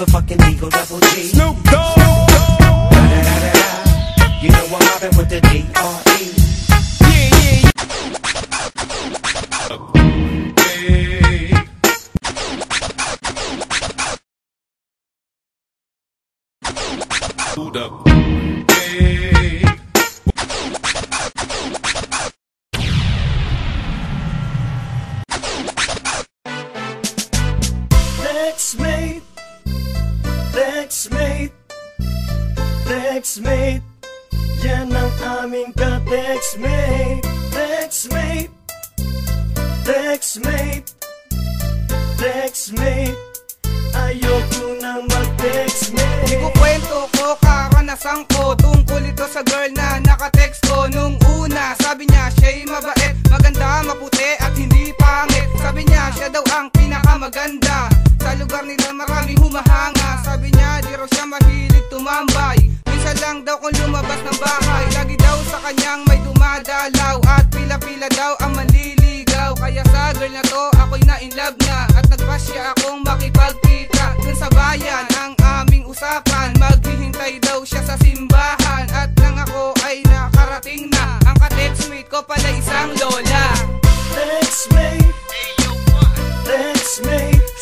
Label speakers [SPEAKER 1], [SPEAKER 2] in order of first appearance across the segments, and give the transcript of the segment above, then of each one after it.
[SPEAKER 1] motherfucking Eagle Double G.
[SPEAKER 2] Snoop Dogg.
[SPEAKER 1] You know I'm mobbing with the D.R.E.
[SPEAKER 2] Hold up.
[SPEAKER 1] Lexmate, Lexmate, Lexmate, yan ang aming ka-Lexmate. Lexmate, Lexmate, Lexmate, ayoko nang mag-Lexmate.
[SPEAKER 3] Ikukwento ko karanasan ko tungkol ito sa girl na naka-text ko nung una. Sabi niya siya'y mabait, maganda, maputi at hindi pangit. Sabi niya siya daw ang pinakamaganda sa lugar nila, maraming humahanga. Sabi niya di raw siya mahilig tumambay, minsan lang daw kung lumabas ng bahay. Lagi daw sa kanyang may dumadalaw at pila-pila daw ang manliligaw. Kaya sa girl na to ako'y na-inlove na at nagpasya akong makipagkita dun sa bayan. Ang aming usapan, maghihintay daw siya sa simbahan. At nang ako ay nakarating na, ang ka-textmate ko pala isang lola.
[SPEAKER 1] Lexmate, Lexmate,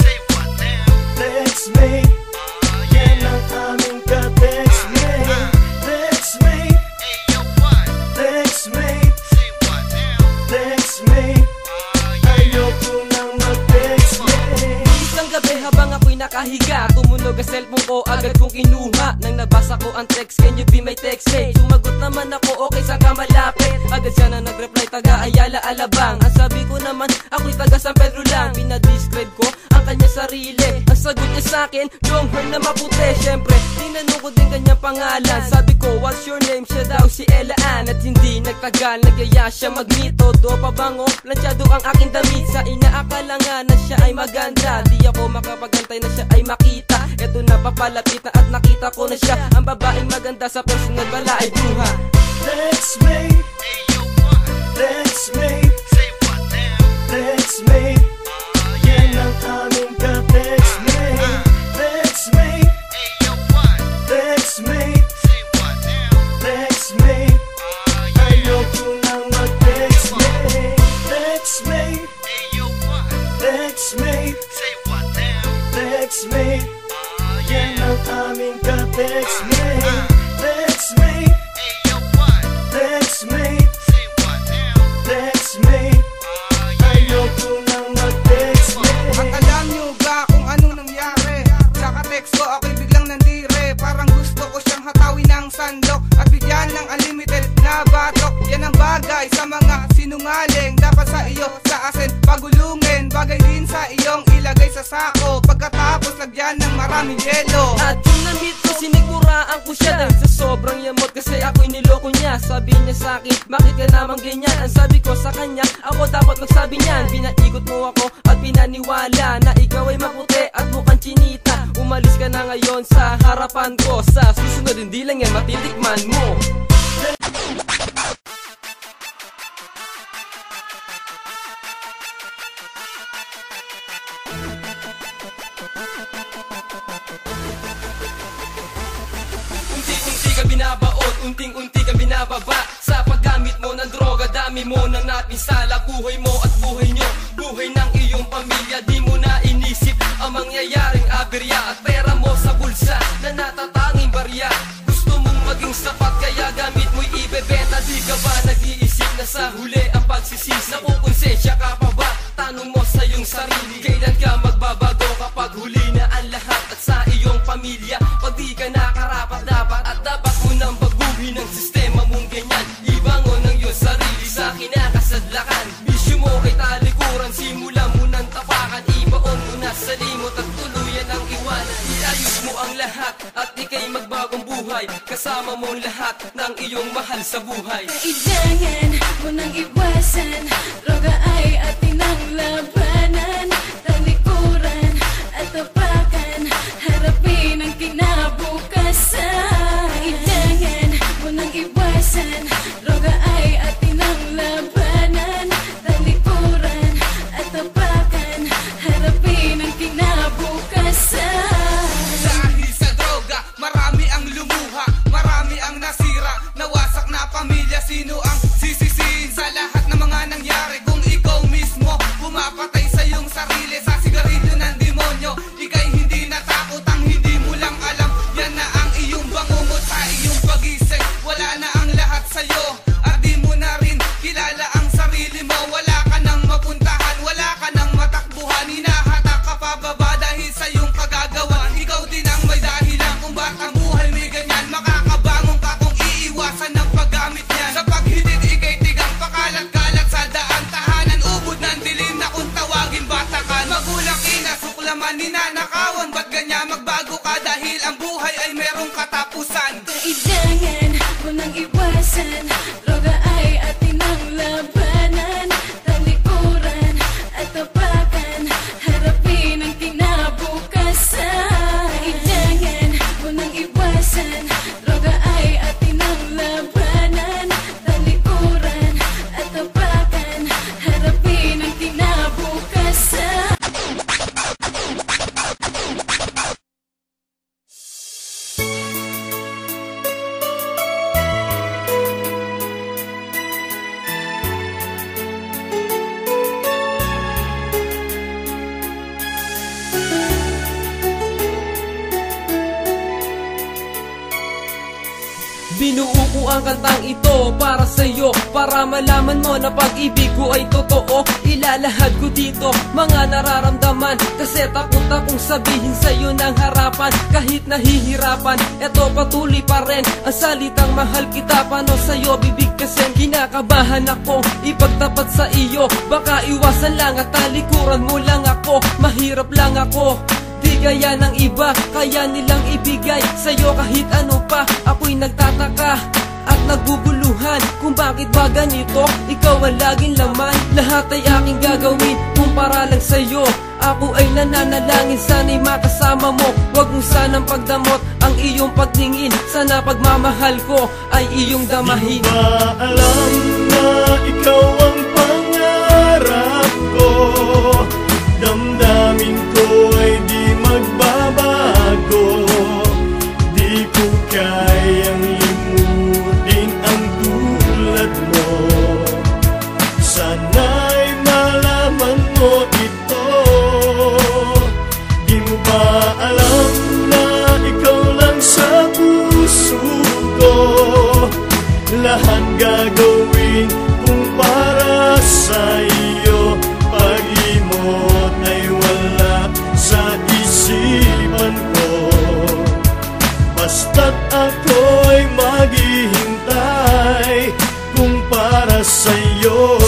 [SPEAKER 1] Lexmate, yan ang aming ka-Lexmate. Lexmate, Lexmate, Lexmate, ayoko nang mag-Lexmate.
[SPEAKER 4] Isang gabi habang ako'y nakahiga, tumunog ang cellphone ko, agad kong kinuha. Nang nabasa ko ang text, can you be my textmate? Sumagot naman ako, okay saan ka malapit? Agad siya na nag-reply, taga Ayala, Alabang. Ang sabi ko naman, ako'y taga San Pedro lang. Pinadescribe ko ang kanya sarili, ang sagot niya sa'kin, long hair na maputi. Siyempre, tinanong ko din kanyang pangalan. Sabi ko, what's your name? Siya daw si Ella Ann. At hindi nagtagal, nagyaya siya mag-meet. Todo pabango, plansyado ang aking damit. Sa inaakala nga na siya ay maganda, di ako makapagantay na siya ay makita. Eto na papalapit na at nakita ko na siya, ang babaeng maganda sa personal, bala ay bruha.
[SPEAKER 1] Lexmate, Lexmate, Lexmate, yan ang aming ka-Lexmate. Lexmate, Lexmate, Lexmate, ayoko nang mag-Lexmate. Lexmate, Lexmate, Lexmate, yan ang aming ka-Lexmate. Lexmate, Lexmate, Lexmate, ayoko nang mag-Lexmate.
[SPEAKER 3] At alam nyo ba kung anong nangyari? Sa ka-text ko ako'y biglang nandire. Parang gusto ko siyang hatawin ng sandok at bigyan ng unlimited na batok. Yan ang bagay sa mga sinungaling, dapat sa iyo sa asin pagulungin. Bagay din sa iyong ilagay sa sako, pagkatapos lagyan ng maraming yelo.
[SPEAKER 4] At yung na-meet ko, siniguraan ko siya dahil sa sobrang yamot, kasi ako'y niloko niya. Sabi niya sa'kin, bakit ka naman ganyan? Ang sabi ko sa kanya, ako dapat magsabi niyan. Pinaigot mo ako at pinaniwala na ikaw ay maputi at mukhang chinita. Umalis ka na ngayon sa harapan ko, sa susunod hindi lang yan matitikman mo. Unti-unti ka binabaot, unting-unti ka binababa sa paggamit mo ng droga. Dami mo nang napinsala, buhay mo at buhay nyo, buhay ng iyong pamilya. Di mo na inisip ang mangyayaring aberya at pera mo sa bulsa na natatanging barya. Gusto mong maging sapat kaya gamit mo'y ibebenta. Di ka ba nag-iisip na sa huli ang pagsisisi? Nakukonsensya ka pa ba? Tanong mo sa iyong sarili, kailan ka magbabago kapag huli na ang lahat at sa iyong pamilya? Pag di ka nakarapat dapat at dapat mo nang baguhin ang sistema mong ganyan. Ibangon ng iyong sarili sa kinakasadlakan. Bisyo mo ay talikuran, simulan mo ng tapakan. Ibaon mo na sa limot at tuluyan ang iwanan. Iayos mo ang lahat at ika'y magbagong buhay, kasama mo lahat ng iyong mahal sa buhay.
[SPEAKER 5] Kailangan mo nang iwasan, droga ay ating ang labanan. Talikuran at tapakan, harapin ang kinabukasan. Kailangan mo nang iwasan, droga ay ating ang labanan. Talikuran at tapakan, harapin ang kinabukasan.
[SPEAKER 3] Sa
[SPEAKER 4] ang kantang ito para sa'yo, para malaman mo na pag-ibig ko ay totoo. Ilalahad ko dito mga nararamdaman, kasi takot akong sabihin sa'yo ng harapan. Kahit nahihirapan, eto patuloy pa rin ang salitang mahal kita. Paano sa'yo bibigkasin? Kinakabahan ako ipagtapat sa iyo, baka iwasan lang at talikuran mo lang ako. Mahirap lang ako, di gaya ng iba, kaya nilang ibigay sa'yo kahit ano pa. Ako'y nagtataka at nagbubuluhan kung bakit ba ganito, ikaw ang laging laman. Lahat ay aking gagawin kung para lang sa'yo. Ako ay nananalangin, sana'y makasama mo. Huwag mo sanang pagdamot ang iyong pagtingin, sana pagmamahal ko ay iyong damahin.
[SPEAKER 1] Di mo ba alam na ikaw ang pangarap ko? Damdamin ko ay di magbabago. Di ko kayang limutin ang tulad mo. Sana'y malaman mo ito. Di mo ba alam na ikaw lang sa puso ko? Lahat gagawin kung para sa'yo. Pag-imot ay wala sa isipan ko. Basta't ako'y maghihintay kung para sa'yo.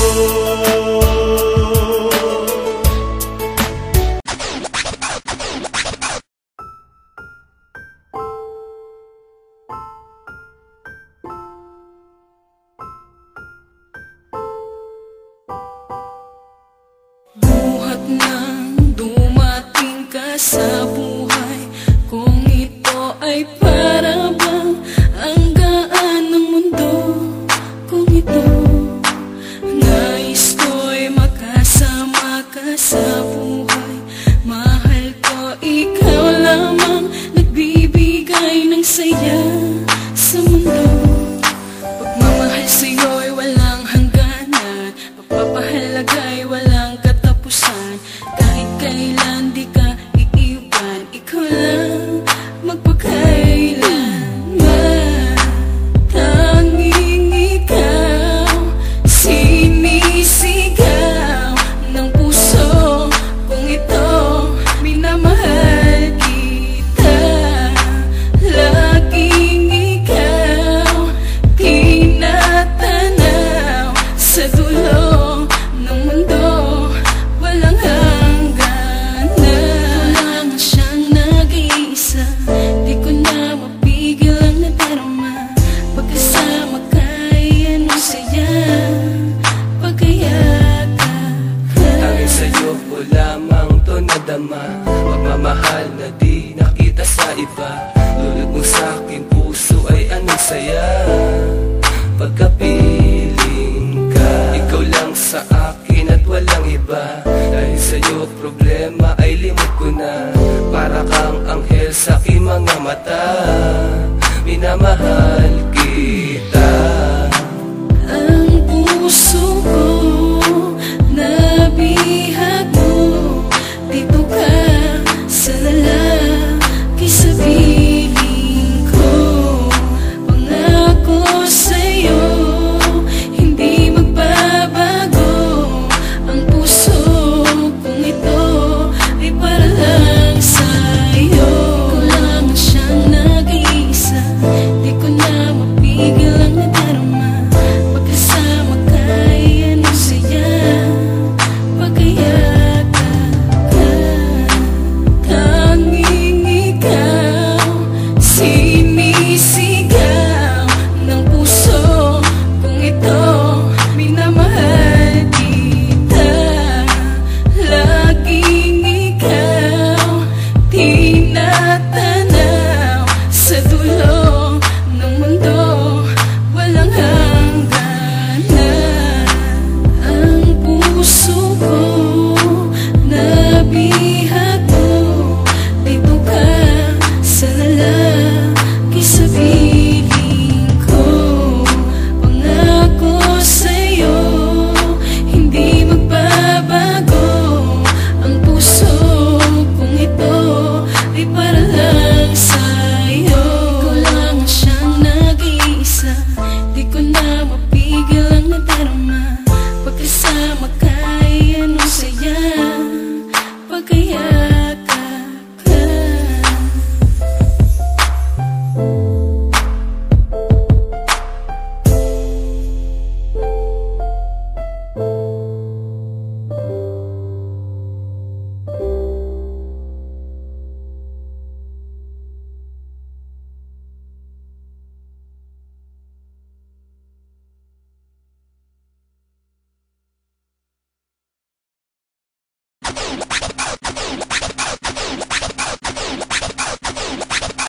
[SPEAKER 5] Buhat nang dumating ka sa buhay kung ito ay para bang ang gaan ng mundo. Kung ito, nais ko'y makasama ka sa buhay. Mahal ko, ikaw lamang nagbibigay ng saya sa mundo. Pagmamahal sa'yo'y walang hangganan, pagpapahalaga'y walang katapusan. Kahit kailan di ka iiwan, ikaw lang magpakailanman. Tanging ikaw, sinisigaw ng puso kung ito, minamahal kita. Laging ikaw, tinatanaw sa dulo ng mundo. Walang hangganan, wala nga siyang nag-iisa. Di ko na mapigil ang nadarama. Pagkasama ka'y anong saya, pagkayakap ka.
[SPEAKER 4] Hanggang sa'yo ko lamang to nadama.